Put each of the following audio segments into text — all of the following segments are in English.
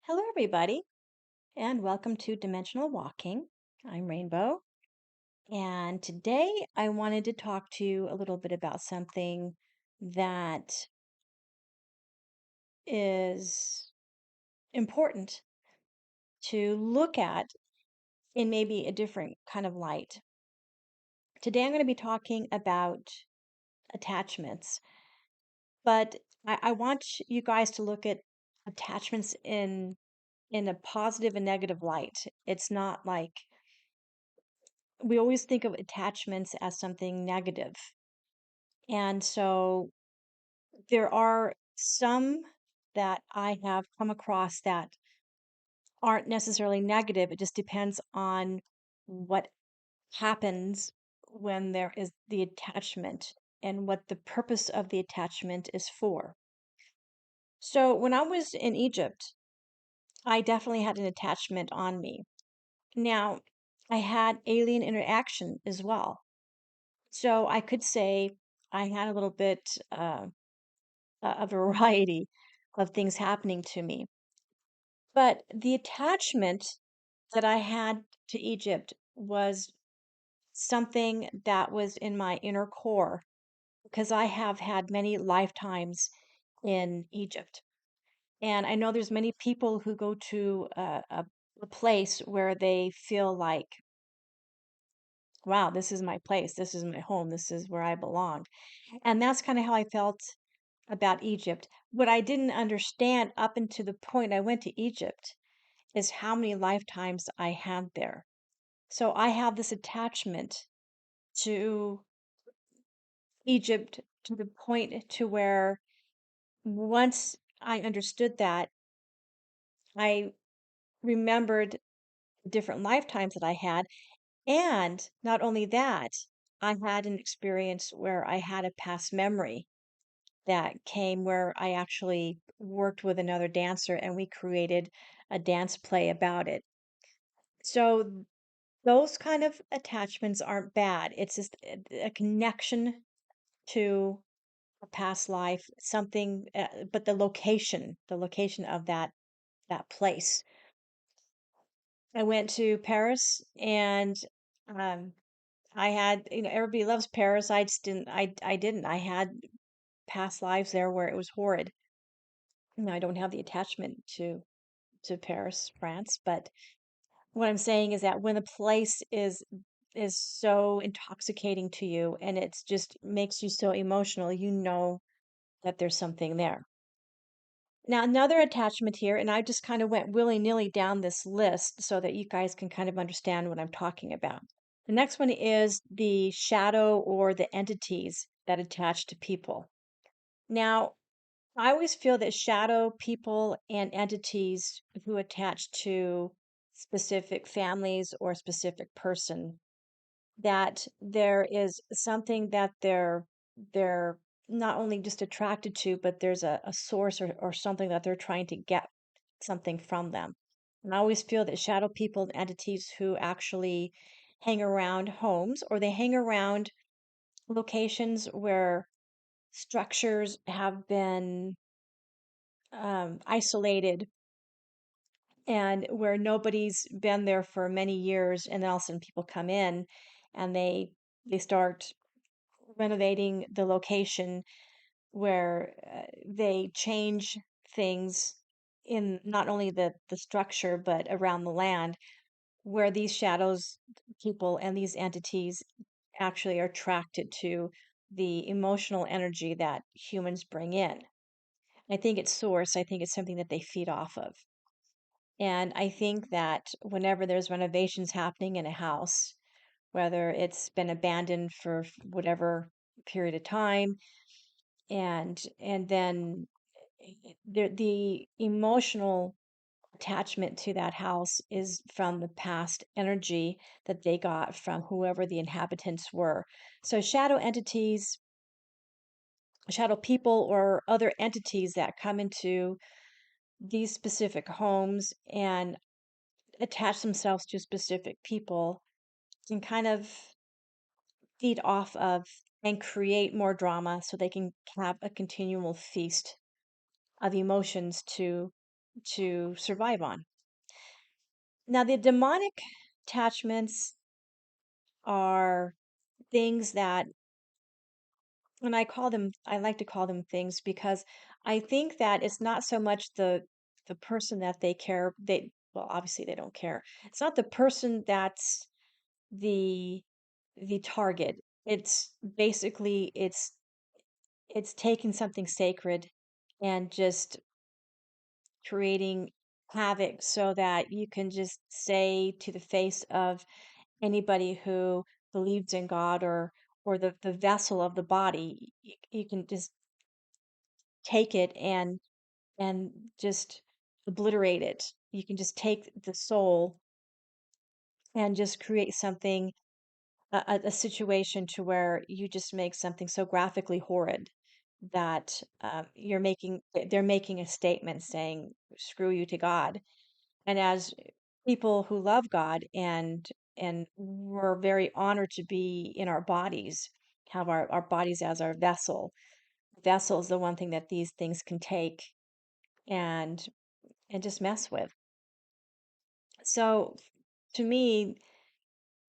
Hello, everybody, and welcome to Dimensional Walking. I'm Rainbow, and today I wanted to talk to you a little bit about something that is important to look at in maybe a different kind of light. Today I'm going to be talking about attachments, but I want you guys to look at attachments in a positive and negative light. It's not like we always think of attachments as something negative. And so there are some that I have come across that aren't necessarily negative. It just depends on what happens when there is the attachment and what the purpose of the attachment is for. So when I was in Egypt, I definitely had an attachment on me. Now, I had alien interaction as well. So I could say I had a little bit a variety of things happening to me. But the attachment that I had to Egypt was something that was in my inner core because I have had many lifetimes in Egypt. And I know there's many people who go to a place where they feel like, wow, this is my place, this is my home, this is where I belong. And that's kind of how I felt about Egypt. What I didn't understand up until the point I went to Egypt is how many lifetimes I had there. So I have this attachment to Egypt to the point to where once I understood that, I remembered different lifetimes that I had. And not only that, I had an experience where I had a past memory that came where I actually worked with another dancer and we created a dance play about it. So those kind of attachments aren't bad. It's just a connection to a past life, something, but the location of that place. I went to Paris and um, I had, everybody loves Paris. I just didn't, I didn't. I had past lives there where it was horrid. No, I don't have the attachment to Paris, France, but what I'm saying is that when a place is so intoxicating to you and it's just makes you so emotional, you know that there's something there. Now, another attachment here, and I just kind of went willy-nilly down this list so that you guys can kind of understand what I'm talking about. The next one is the shadow or the entities that attach to people. Now, I always feel that shadow people and entities who attach to specific families or specific person, that there is something that they're not only just attracted to, but there's a source or something that they're trying to get something from them. And I always feel that shadow people and entities who actually hang around homes or they hang around locations where structures have been isolated and where nobody's been there for many years, and then all of a sudden people come in and they start renovating the location where they change things in not only the structure but around the land where these shadows people and these entities actually are attracted to the emotional energy that humans bring in. I think it's source. I think it's something that they feed off of. And I think that whenever there's renovations happening in a house, whether it's been abandoned for whatever period of time, and then the emotional attachment to that house is from the past energy that they got from whoever the inhabitants were. So shadow entities, shadow people, or other entities that come into these specific homes and attach themselves to specific people can kind of feed off of and create more drama so they can have a continual feast of emotions to to survive on. Now, the demonic attachments are things that, and I like to call them things because I think that it's not so much the person that well, obviously they don't care. It's not the person that's the the target. It's basically it's taking something sacred and just creating havoc so that you can just say to the face of anybody who believes in God or the vessel of the body, you can just take it and just obliterate it. You can just take the soul and just create something a situation to where you just make something so graphically horrid that they're making a statement saying screw you to God. And as people who love God and we're very honored to be in our bodies, have our bodies as our vessel. Vessel is the one thing that these things can take and and just mess with. So to me,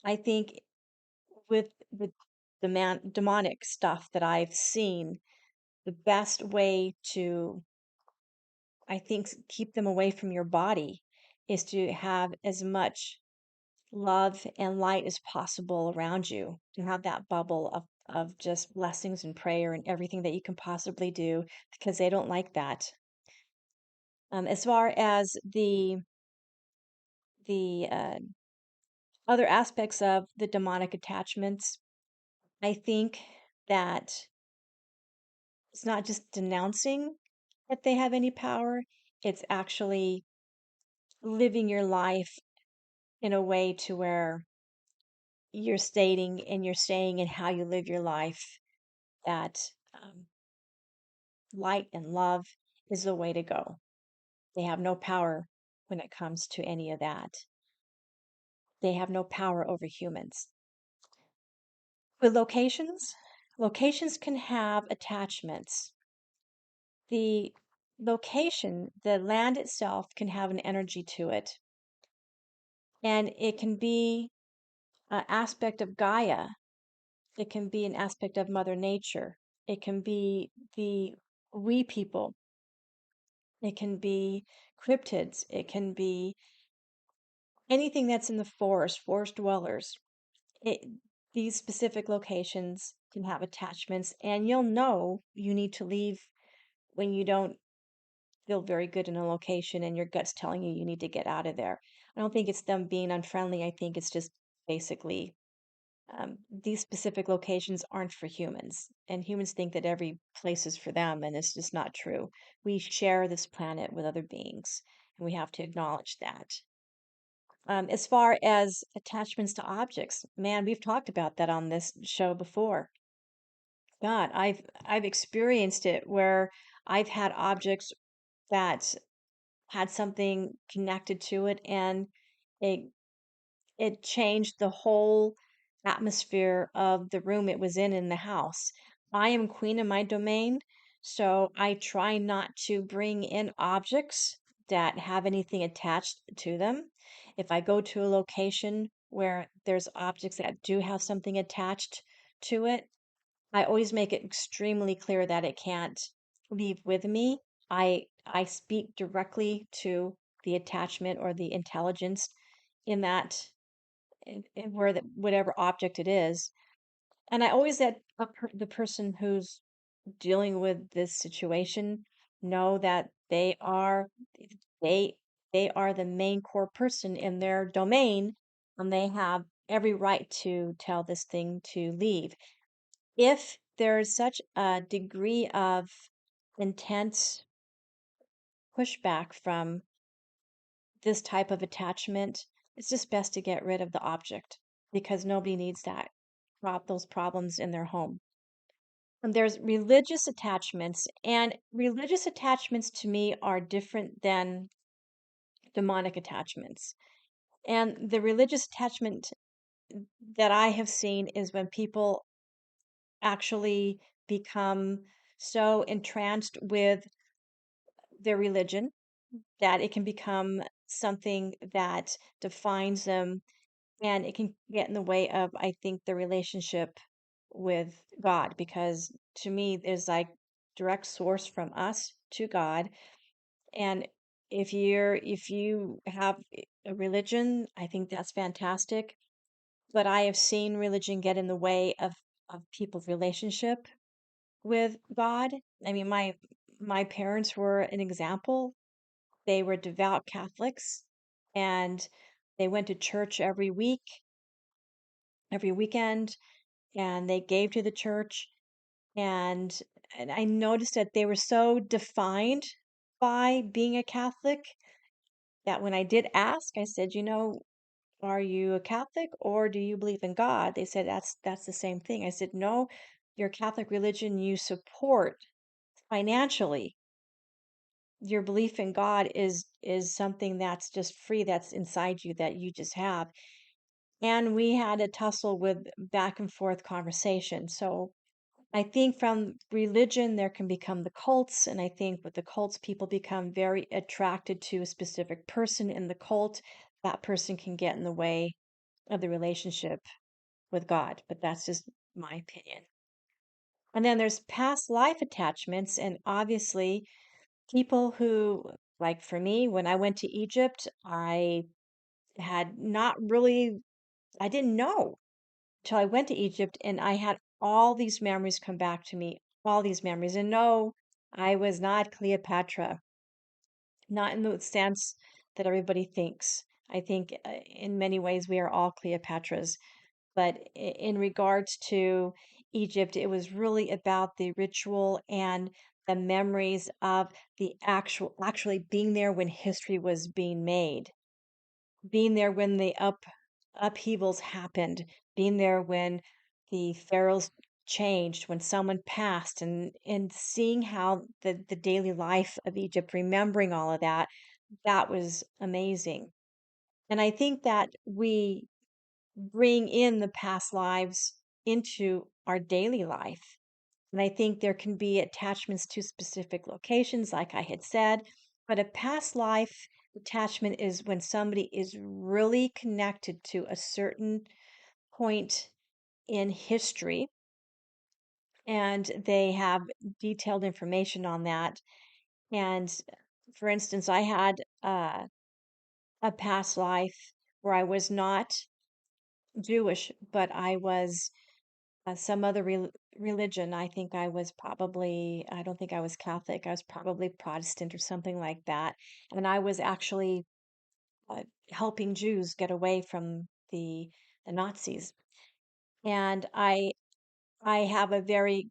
I think with the demonic stuff that I've seen, the best way to, I think, keep them away from your body is to have as much love and light as possible around you, to have that bubble of just blessings and prayer and everything that you can possibly do because they don't like that. As far as the other aspects of the demonic attachments, I think that it's not just denouncing that they have any power, it's actually living your life in a way to where you're saying in how you live your life that um, light and love is the way to go. They have no power when it comes to any of that. They have no power over humans. With locations can have attachments. The the land itself can have an energy to it, and it can be an aspect of Gaia. It can be an aspect of Mother Nature. It can be the we people. It can be cryptids. It can be anything that's in the forest dwellers. It, these specific locations can have attachments, and you'll know you need to leave when you don't feel very good in a location and your gut's telling you you need to get out of there. I don't think it's them being unfriendly. I think it's just basically these specific locations aren't for humans, and humans think that every place is for them, and it's just not true. We share this planet with other beings, and we have to acknowledge that. As far as attachments to objects, man, we've talked about that on this show before. God, I've experienced it where I've had objects that had something connected to it, and it it changed the whole atmosphere of the room it was in the house. I am queen in my domain, so I try not to bring in objects that have anything attached to them. If I go to a location where there's objects that do have something attached to it, I always make it extremely clear that it can't leave with me. I speak directly to the attachment or the intelligence in that in where whatever object it is. And I always let the person who's dealing with this situation know that they they are the main core person in their domain, and they have every right to tell this thing to leave. If there's such a degree of intense pushback from this type of attachment, it's just best to get rid of the object because nobody needs those problems in their home. And there's religious attachments, and religious attachments to me are different than demonic attachments. And the religious attachment that I have seen is when people actually become so entranced with their religion that it can become something that defines them, and it can get in the way of, I think, the relationship with God, because to me there's like direct source from us to God. And if you have a religion, I think that's fantastic. But I have seen religion get in the way of people's relationship with God. I mean, my parents were an example. They were devout Catholics, and they went to church every week, every weekend, and they gave to the church. And and I noticed that they were so defined by being a Catholic that when I did ask, I said, "Are you a Catholic or do you believe in God?" They said, "That's the same thing." I said, "No, your Catholic religion you support financially. Your belief in God is something that's just free, that's inside you, that you just have." And we had a tussle with back and forth conversation. So I think from religion, there can become the cults. And I think with the cults, people become very attracted to a specific person in the cult. That person can get in the way of the relationship with God. But that's just my opinion. And then there's past life attachments. And obviously, people who, like for me, when I went to Egypt, I had not really, I didn't know till I went to Egypt, and I had all these memories come back to me, all these memories. And no, I was not Cleopatra, not in the sense that everybody thinks. I think in many ways we are all Cleopatras, but in regards to Egypt, it was really about the ritual and the memories of the actually being there when history was being made, being there when the upheavals happened, being there when the pharaohs changed, when someone passed, and seeing how the daily life of Egypt, remembering all of that, that was amazing. And I think that we bring in the past lives into our daily life. And I think there can be attachments to specific locations, like I had said, but a past life attachment is when somebody is really connected to a certain point in history and they have detailed information on that. And for instance, I had a past life where I was not Jewish, but I was some other religion. I think I was probably, I don't think I was Catholic. I was probably Protestant or something like that. And I was actually uh, helping Jews get away from the Nazis. And I have a very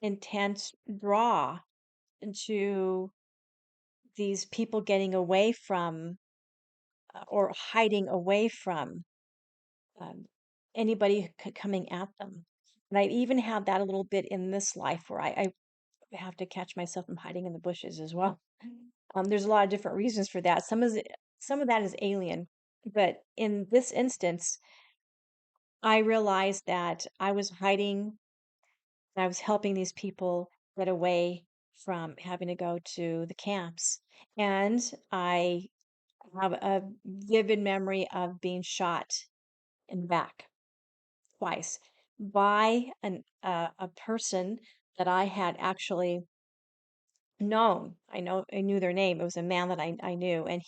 intense draw to these people getting away from or hiding away from um, anybody coming at them. And I even had that a little bit in this life where I have to catch myself from hiding in the bushes as well. There's a lot of different reasons for that. Some of that is alien, but in this instance, I realized that I was hiding and I was helping these people get away from having to go to the camps. And I have a vivid memory of being shot in the back twice by a person that I had actually known. I knew their name. It was a man that I knew, and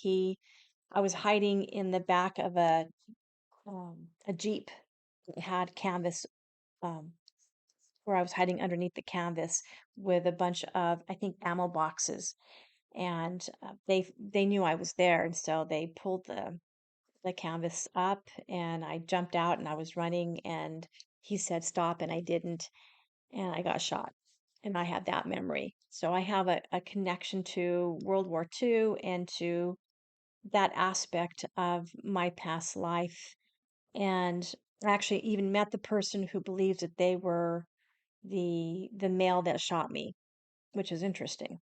I was hiding in the back of a Jeep that had canvas, um, where I was hiding underneath the canvas with a bunch of, I think, ammo boxes. And they knew I was there, and so they pulled the canvas up, and I jumped out and I was running, and he said stop, and I didn't, and I got shot. And I had that memory. So I have a connection to World War II and to that aspect of my past life. And I actually even met the person who believes that they were the male that shot me, which is interesting.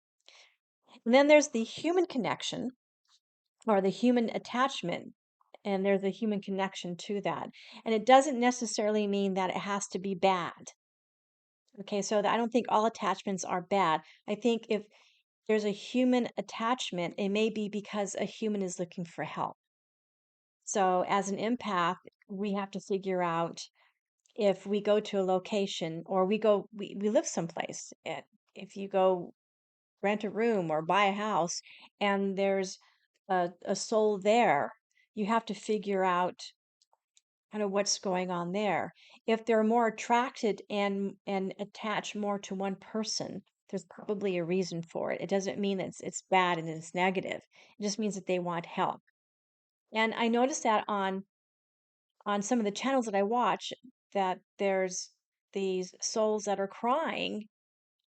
And then there's the human connection or the human attachment. And there's a human connection to that. And it doesn't necessarily mean that it has to be bad. Okay, so I don't think all attachments are bad. I think there's a human attachment, it may be because a human is looking for help. So, as an empath, we have to figure out if we go to a location or we live someplace. And if you go rent a room or buy a house and there's a soul there, you have to figure out kind of what's going on there. If they're more attracted and attached more to one person, there's probably a reason for it. It doesn't mean it's bad and it's negative. It just means that they want help. And I noticed that on some of the channels that I watch that there's these souls that are crying,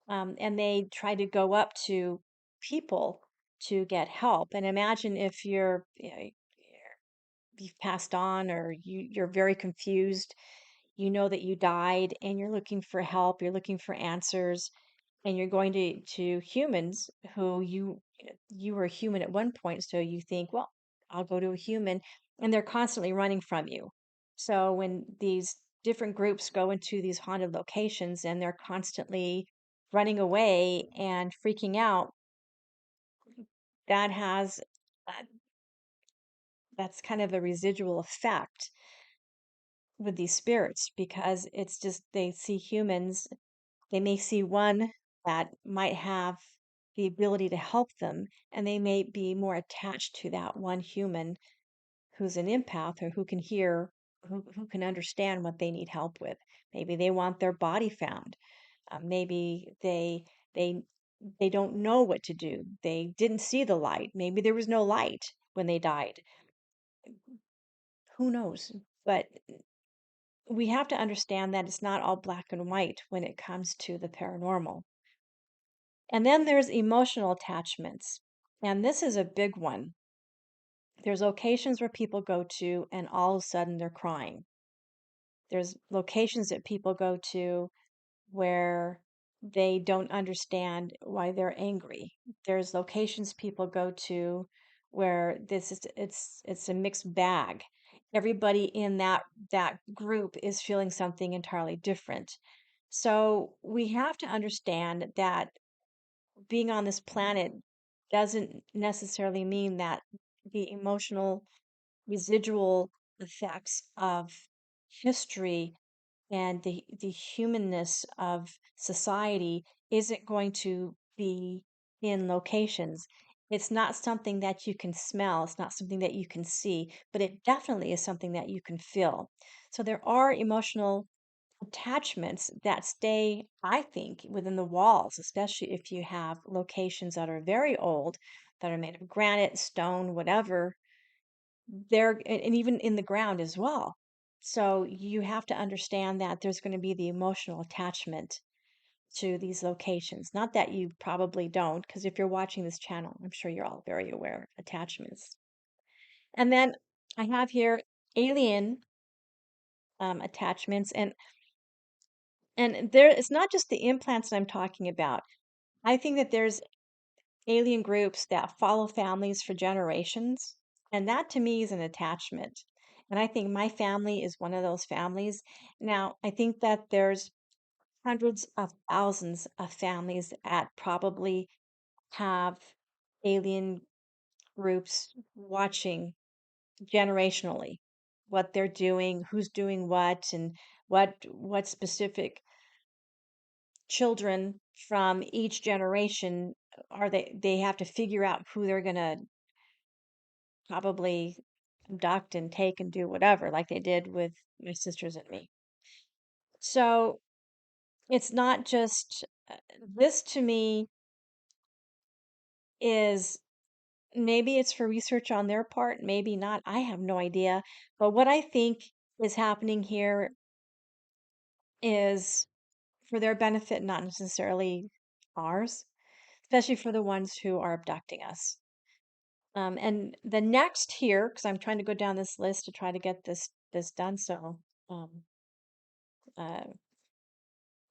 and they try to go up to people to get help. And imagine if you've passed on or you're very confused, you know that you died and you're looking for help, you're looking for answers, and you're going to humans who you were a human at one point, so you think, well, I'll go to a human, and they're constantly running from you. So when these different groups go into these haunted locations and they're constantly running away and freaking out, that has uh, that's kind of a residual effect with these spirits because it's just they see humans. They may see one that might have the ability to help them, and they may be more attached to that one human who's an empath or who can hear, who can understand what they need help with. Maybe they want their body found. Maybe they they don't know what to do. They didn't see the light. Maybe there was no light when they died. Who knows? But we have to understand that it's not all black and white when it comes to the paranormal. And then there's emotional attachments. And this is a big one. There's locations where people go to and all of a sudden they're crying. There's locations that people go to where they don't understand why they're angry. There's locations people go to where this is it's a mixed bag. Everybody in that group is feeling something entirely different. So we have to understand that being on this planet doesn't necessarily mean that the emotional residual effects of history and the humanness of society isn't going to be in locations. It's not something that you can smell, it's not something that you can see, but it definitely is something that you can feel. So there are emotional attachments that stay, I think, within the walls, especially if you have locations that are very old, that are made of granite, stone, whatever, they're and even in the ground as well. So you have to understand that there's going to be the emotional attachment to these locations. Not that you probably don't, because if you're watching this channel, I'm sure you're all very aware of attachments. And then I have here alien attachments, and there it's not just the implants that I'm talking about. I think that there's alien groups that follow families for generations, and that to me is an attachment. And I think my family is one of those families. Now, I think that there's hundreds of thousands of families that probably have alien groups watching generationally what they're doing, who's doing what, and what specific children from each generation are they have to figure out who they're going to probably abduct and take and do whatever like they did with my sisters and me. So it's not just this to me is maybe it's for research on their part, maybe not. I have no idea. But what I think is happening here is for their benefit, not necessarily ours, especially for the ones who are abducting us. And the next here, because I'm trying to go down this list to try to get this done, so um, uh,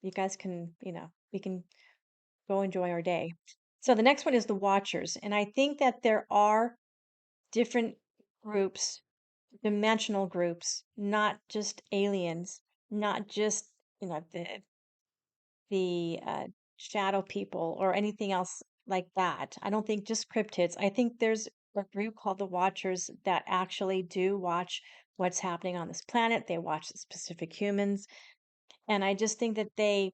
you guys can, we can go enjoy our day. So the next one is the Watchers, and I think that there are different groups, dimensional groups, not just aliens, not just the shadow people or anything else like that. I don't think just cryptids. I think there's a group called the Watchers that actually do watch what's happening on this planet. They watch the specific humans, and I just think that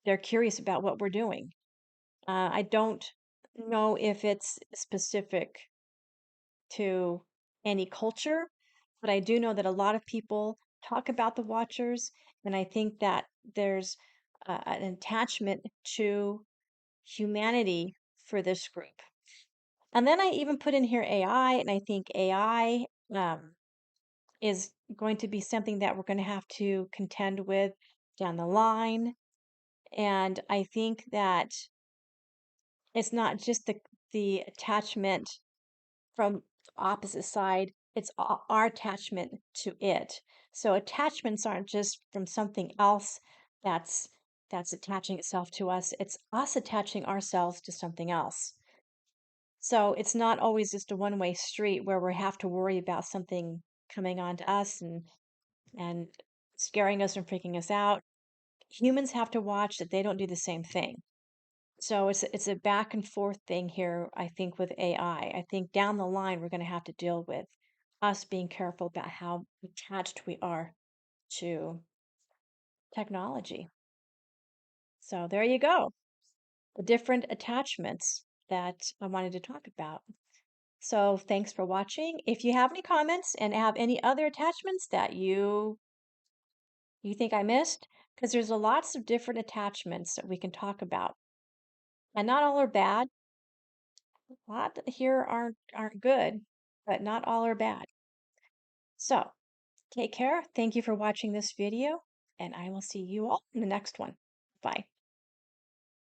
they're curious about what we're doing. I don't know if it's specific to any culture, but I do know that a lot of people talk about the Watchers, and I think that there's an attachment to humanity for this group. And then I even put in here AI, and I think AI is going to be something that we're going to have to contend with down the line. And I think that it's not just the attachment from the opposite side, it's our attachment to it. So attachments aren't just from something else that's attaching itself to us. It's us attaching ourselves to something else. So it's not always just a one-way street where we have to worry about something coming on to us and scaring us and freaking us out. Humans have to watch that they don't do the same thing. So it's a back and forth thing here, I think, with AI. I think down the line we're going to have to deal with us being careful about how attached we are to technology. So there you go. The different attachments that I wanted to talk about. So thanks for watching. If you have any comments and have any other attachments that you think I missed, because there's a lots of different attachments that we can talk about. And not all are bad. A lot here aren't good, but not all are bad. So take care. Thank you for watching this video, and I will see you all in the next one. Bye.